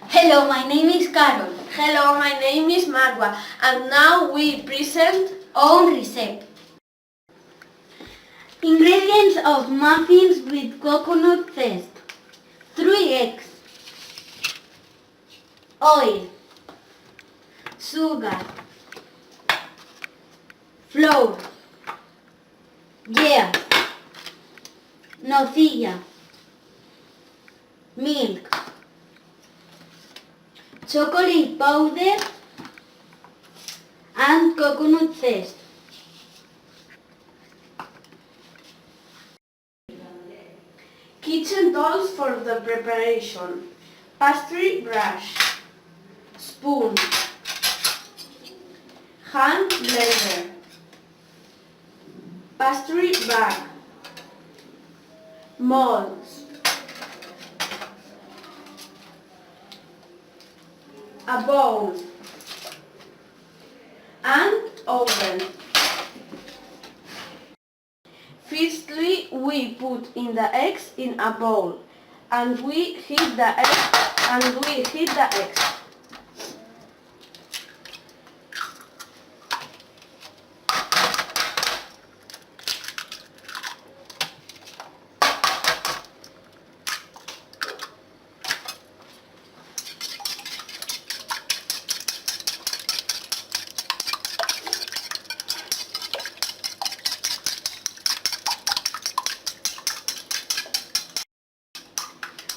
Hello, my name is Carol. Hello, my name is Marwa, and now we present Own recipe. Ingredients of muffins with coconut zest. 3 eggs. Oil. Sugar. Flour. Yeast. Nocilla. Milk. Chocolate powder and coconut zest. kitchen tools for the preparation. Pastry brush, spoon, hand blender, pastry bag, molds, a bowl, and oven. Firstly, we put in the eggs in a bowl, and we heat the eggs.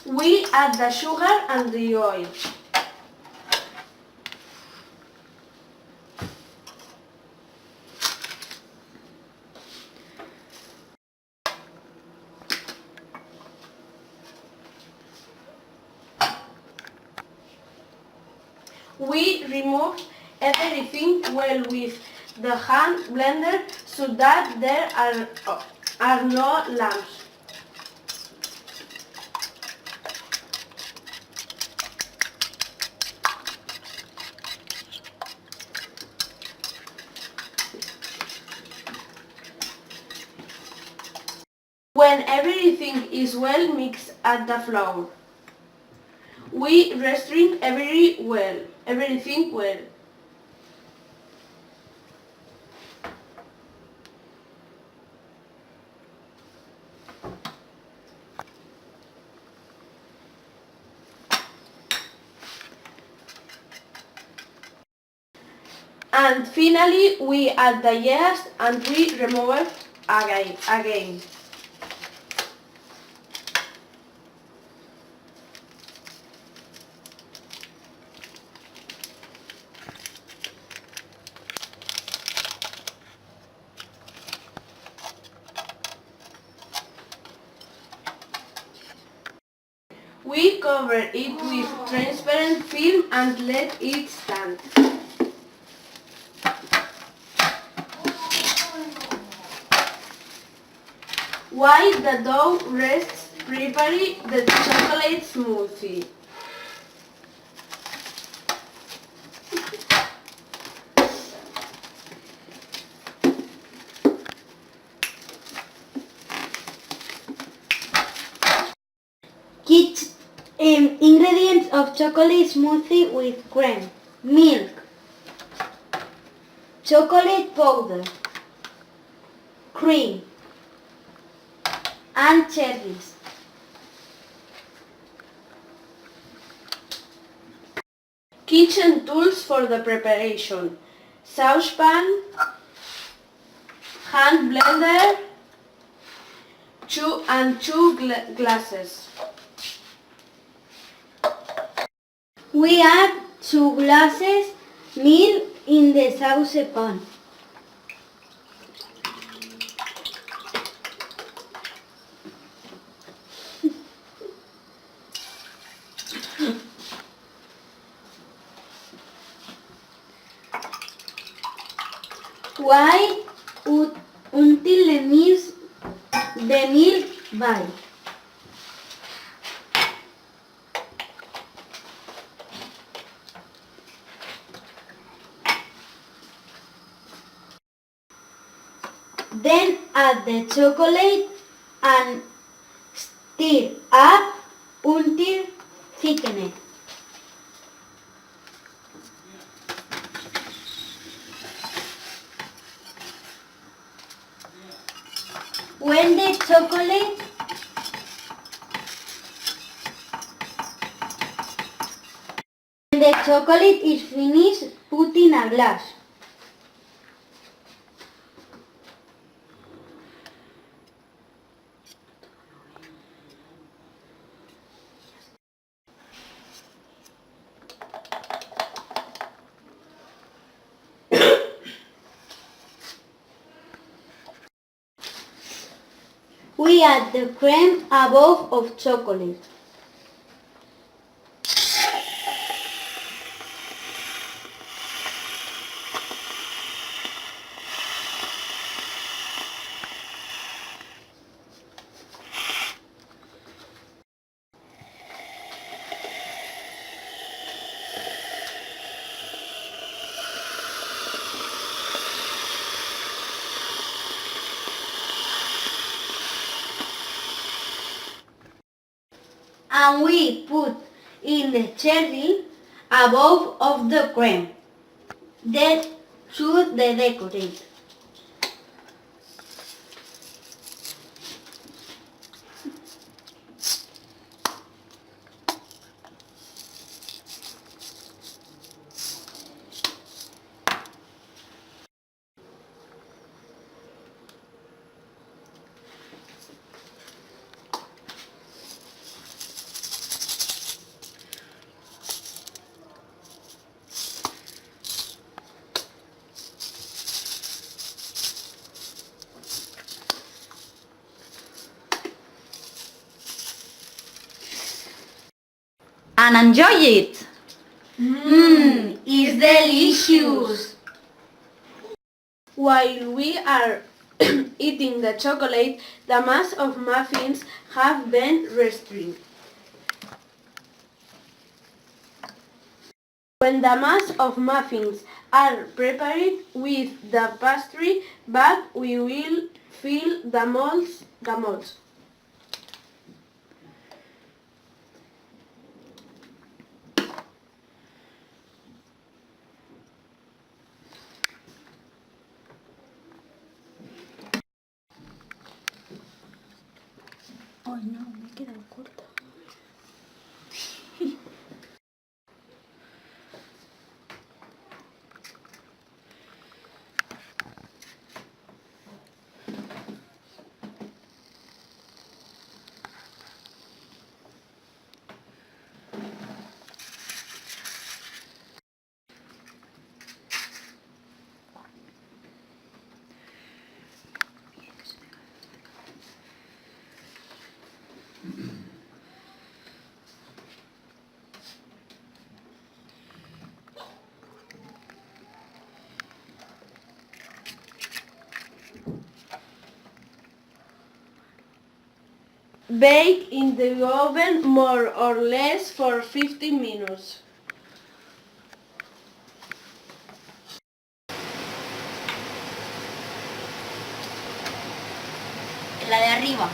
We add the sugar and the oil. We remove everything well with the hand blender so that there are no lumps. When everything is well mixed at the flour, we stir everything well. And finally, we add the yeast and we remove it again. We cover it with transparent film and let it stand. While the dough rests, prepare the chocolate smoothie. Ingredients of chocolate smoothie with cream. Milk. Chocolate powder. Cream. And cherries. Kitchen tools for the preparation. Saucepan, hand blender, two glasses. We add 2 glasses milk in the saucepan. While until the milk boils. Then add the chocolate and stir up until thickened. When the chocolate is finished, put in a glass. We add the cream above of chocolate. And we put in the cherry above of the cream. That should the decorate. And enjoy it! It's delicious. While we are eating the chocolate, the mass of muffins have been restrained. When the mass of muffins are prepared with the pastry bag, we will fill the molds. Ay no, me he quedado corta. Bake in the oven more or less for 15 minutes. La de arriba.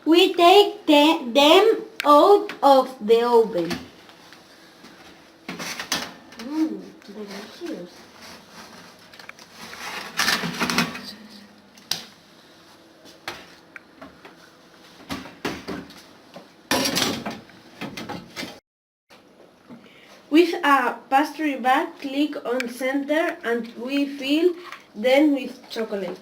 We take them out of the oven. Delicious. With a pastry bag, click on center and we fill them with chocolate.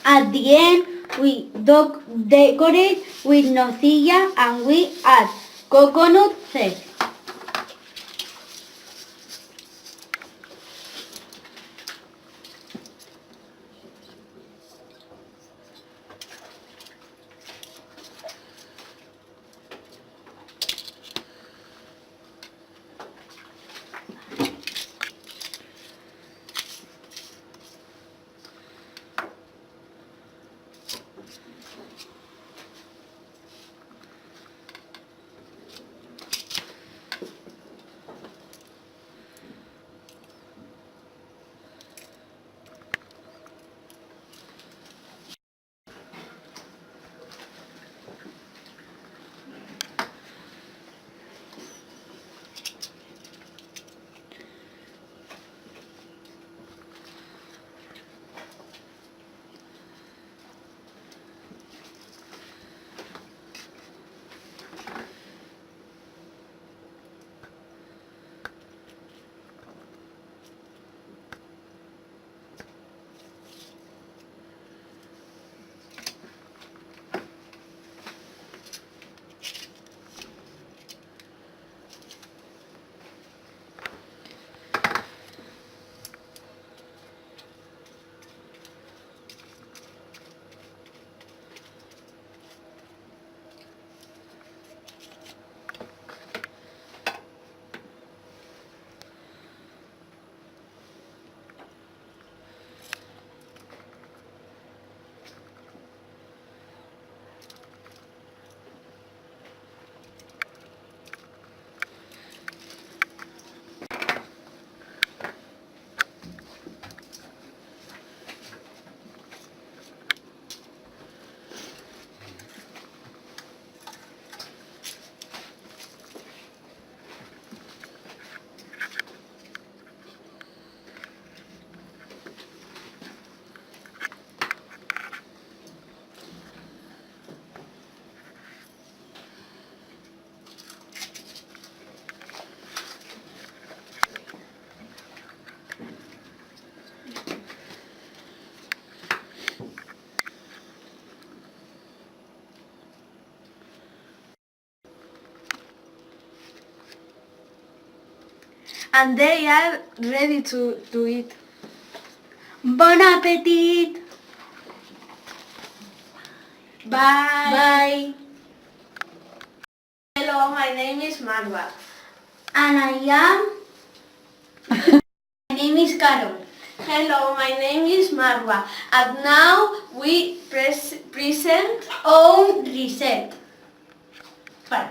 At the end, we decorate with nocilla and we add coconut zest. and they are ready to eat. Bon appetit! Bye. Hello, my name is Marwa. And I am... My name is Carol. Hello, my name is Marwa. And now we present. Own reset. Fine.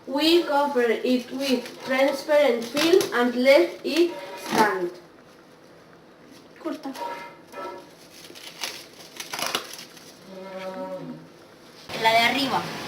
We cover it with transparent film and let it stand. Corta. La de arriba.